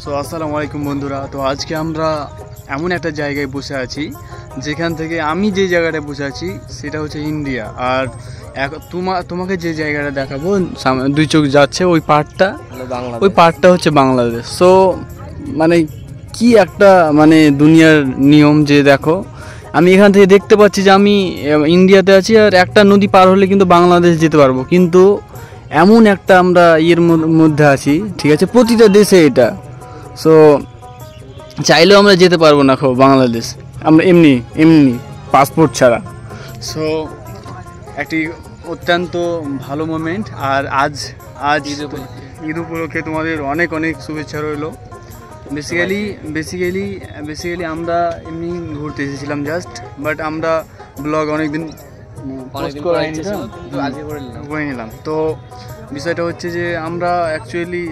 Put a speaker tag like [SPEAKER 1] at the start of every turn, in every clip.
[SPEAKER 1] So আসসালামু আলাইকুম বন্ধুরা। তো আজকে আমরা এমন একটা জায়গায় বসে আছি যেখান থেকে আমি যে জায়গাটায় বসে আছি সেটা হচ্ছে ইন্ডিয়া। আর তোমাকে যে জায়গাটা দেখাবো দুই চোখ যাচ্ছে ওই পার্টটা হচ্ছে বাংলাদেশ। সো মানে কি একটা মানে দুনিয়ার নিয়ম যে দেখো, আমি এখান থেকে দেখতে পাচ্ছি যে আমি ইন্ডিয়াতে আছি আর একটা নদী পার হলে কিন্তু বাংলাদেশ যেতে পারবো, কিন্তু এমন একটা আমরা মধ্যে আছি, ঠিক আছে, প্রতিটা দেশে এটা। সো চাইলেও আমরা যেতে পারবো না বাংলাদেশ, আমরা এমনি পাসপোর্ট ছাড়া। সো একটি অত্যন্ত ভালো মোমেন্ট। আর আজ ঈদ উপলক্ষে তোমাদের অনেক অনেক শুভেচ্ছা রইলো। বেসিক্যালি আমরা এমনি ঘুরতে এসেছিলাম জাস্ট, বাট আমরা ব্লগ অনেকদিন করে নিলাম। তো বিষয়টা হচ্ছে যে আমরা অ্যাকচুয়ালি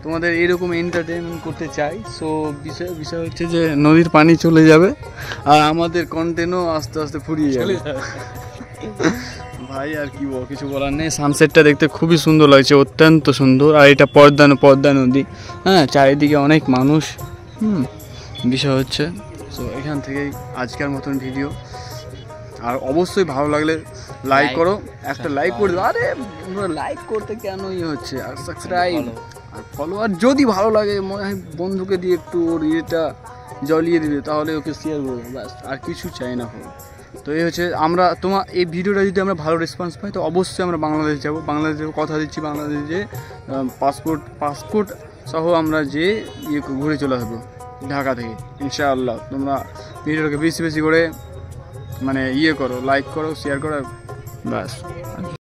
[SPEAKER 1] তোমাদের এরকম এন্টারটেনমেন্ট করতে চাই। সো বিষয় হচ্ছে যে নদীর পানি চলে যাবে আর আমাদের কন্টেন্টও আস্তে আস্তে ফুরিয়ে যাবে। ভাই আর কি কিছু বলার নেই। সানসেটটা দেখতে খুবই সুন্দর লাগছে, অত্যন্ত সুন্দর। আর এটা পদ্মা নদী, হ্যাঁ, চারিদিকে অনেক মানুষ। বিষয় হচ্ছে সো এখান থেকেই আজকের মতন ভিডিও। আর অবশ্যই ভালো লাগলে লাইক করো, একটা লাইক করে দাও। আরে লাইক করতে কেন হচ্ছে, আর সাবস্ক্রাইব আর ফলোয়ার যদি ভালো লাগে মনে হয় বন্ধুকে দিয়ে একটু ওর ইয়েটা জ্বলিয়ে দিবে, তাহলে ওকে শেয়ার করবে, ব্যাস, আর কিছু চাই না। তো এই হচ্ছে তোমার এই ভিডিওটা যদি আমরা ভালো রেসপন্স পাই তো অবশ্যই আমরা বাংলাদেশ যাবো। বাংলাদেশে কথা দিচ্ছি, বাংলাদেশে যে পাসপোর্ট সহ আমরা যে ঘুরে চলে আসবো ঢাকা থেকে ইনশাআল্লাহ। তোমরা ভিডিওটাকে বেশি করে মানে করো, লাইক করো, শেয়ার করো, ব্যাস।